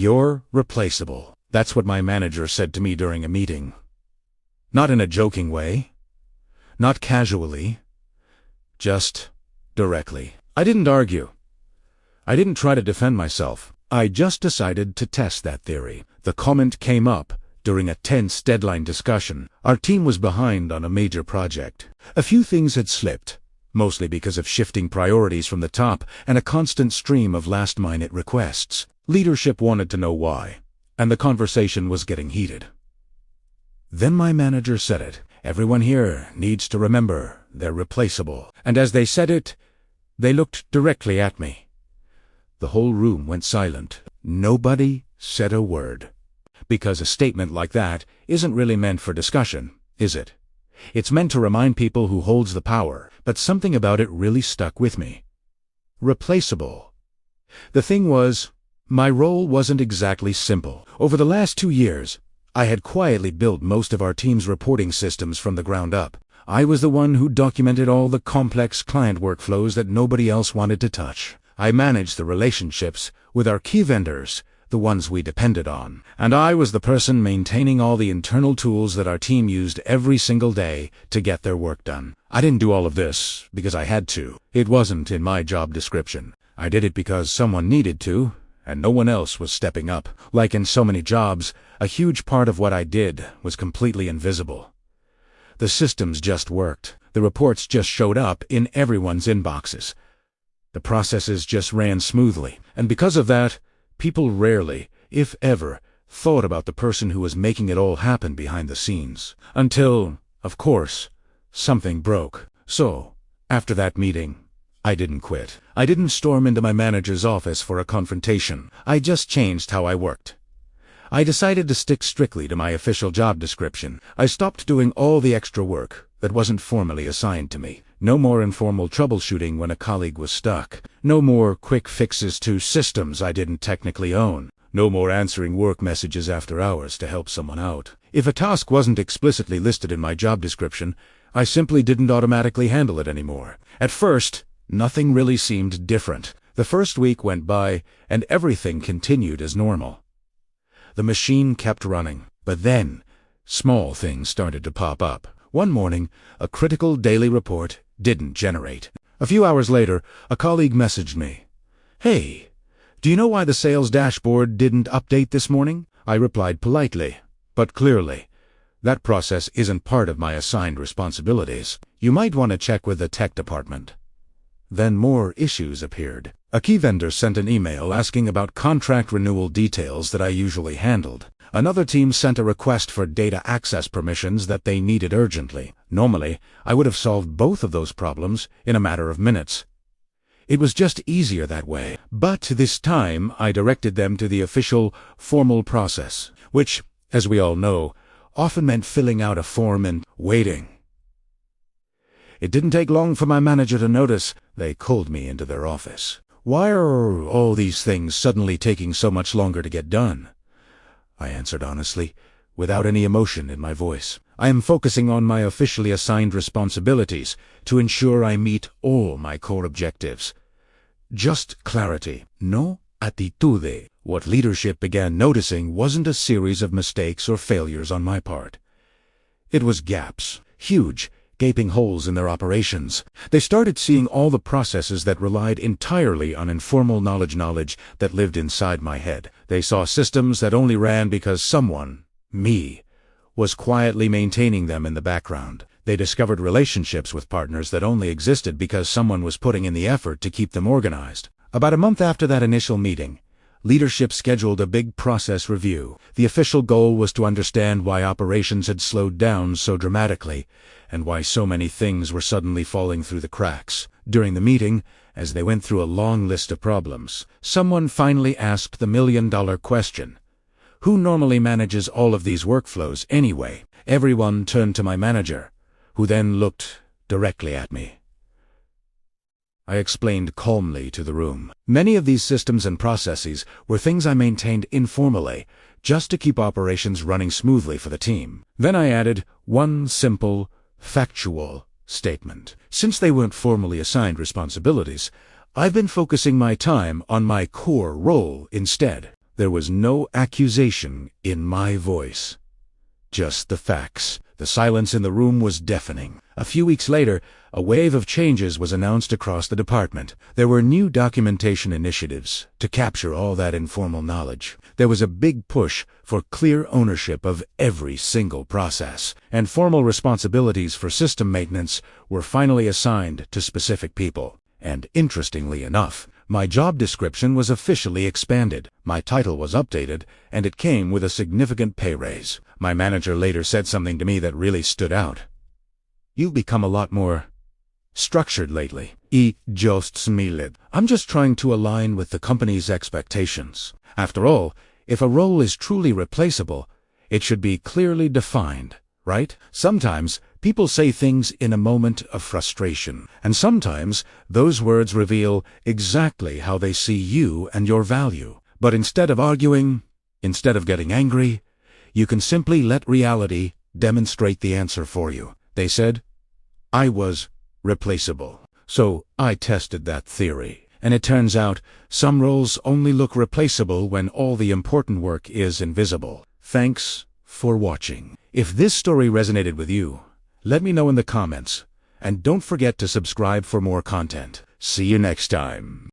"You're replaceable." That's what my manager said to me during a meeting. Not in a joking way. Not casually. Just directly. I didn't argue. I didn't try to defend myself. I just decided to test that theory. The comment came up during a tense deadline discussion. Our team was behind on a major project. A few things had slipped, mostly because of shifting priorities from the top and a constant stream of last-minute requests. Leadership wanted to know why, and the conversation was getting heated. Then my manager said it. "Everyone here needs to remember they're replaceable." And as they said it, they looked directly at me. The whole room went silent. Nobody said a word. Because a statement like that isn't really meant for discussion, is it? It's meant to remind people who holds the power, but something about it really stuck with me. Replaceable. The thing was, my role wasn't exactly simple. Over the last 2 years, I had quietly built most of our team's reporting systems from the ground up. I was the one who documented all the complex client workflows that nobody else wanted to touch. I managed the relationships with our key vendors, the ones we depended on. And I was the person maintaining all the internal tools that our team used every single day to get their work done. I didn't do all of this because I had to. It wasn't in my job description. I did it because someone needed to, and no one else was stepping up. Like in so many jobs, a huge part of what I did was completely invisible. The systems just worked. The reports just showed up in everyone's inboxes. The processes just ran smoothly. And because of that, people rarely, if ever, thought about the person who was making it all happen behind the scenes. Until, of course, something broke. So, after that meeting, I didn't quit. I didn't storm into my manager's office for a confrontation. I just changed how I worked. I decided to stick strictly to my official job description. I stopped doing all the extra work that wasn't formally assigned to me. No more informal troubleshooting when a colleague was stuck. No more quick fixes to systems I didn't technically own. No more answering work messages after hours to help someone out. If a task wasn't explicitly listed in my job description, I simply didn't automatically handle it anymore. At first, nothing really seemed different. The first week went by, and everything continued as normal. The machine kept running, but then, small things started to pop up. One morning, a critical daily report didn't generate. A few hours later, a colleague messaged me. "Hey, do you know why the sales dashboard didn't update this morning?" I replied politely, but clearly. "That process isn't part of my assigned responsibilities. You might want to check with the tech department." Then more issues appeared. A key vendor sent an email asking about contract renewal details that I usually handled. Another team sent a request for data access permissions that they needed urgently. Normally, I would have solved both of those problems in a matter of minutes. It was just easier that way. But this time, I directed them to the official, formal process, which, as we all know, often meant filling out a form and waiting. It didn't take long for my manager to notice. They called me into their office. "Why are all these things suddenly taking so much longer to get done?" I answered honestly, without any emotion in my voice. "I am focusing on my officially assigned responsibilities to ensure I meet all my core objectives. Just clarity, no attitude." What leadership began noticing wasn't a series of mistakes or failures on my part. It was gaps, huge, gaping holes in their operations. They started seeing all the processes that relied entirely on informal knowledge that lived inside my head. They saw systems that only ran because someone, me, was quietly maintaining them in the background. They discovered relationships with partners that only existed because someone was putting in the effort to keep them organized. About a month after that initial meeting, leadership scheduled a big process review. The official goal was to understand why operations had slowed down so dramatically, and why so many things were suddenly falling through the cracks. During the meeting, as they went through a long list of problems, someone finally asked the million-dollar question. Who normally manages all of these workflows anyway? Everyone turned to my manager, who then looked directly at me. I explained calmly to the room. Many of these systems and processes were things I maintained informally, just to keep operations running smoothly for the team. Then I added one simple, factual statement. Since they weren't formally assigned responsibilities, I've been focusing my time on my core role instead. There was no accusation in my voice. Just the facts. The silence in the room was deafening. A few weeks later, a wave of changes was announced across the department. There were new documentation initiatives to capture all that informal knowledge. There was a big push for clear ownership of every single process, and formal responsibilities for system maintenance were finally assigned to specific people. And interestingly enough, my job description was officially expanded. My title was updated, and it came with a significant pay raise. My manager later said something to me that really stood out. "You've become a lot more structured lately." I'm just trying to align with the company's expectations. After all, if a role is truly replaceable, it should be clearly defined, right? Sometimes people say things in a moment of frustration, and sometimes those words reveal exactly how they see you and your value. But instead of arguing, instead of getting angry, you can simply let reality demonstrate the answer for you. They said I was replaceable. So I tested that theory, and it turns out some roles only look replaceable when all the important work is invisible. Thanks for watching. If this story resonated with you, let me know in the comments, and don't forget to subscribe for more content. See you next time.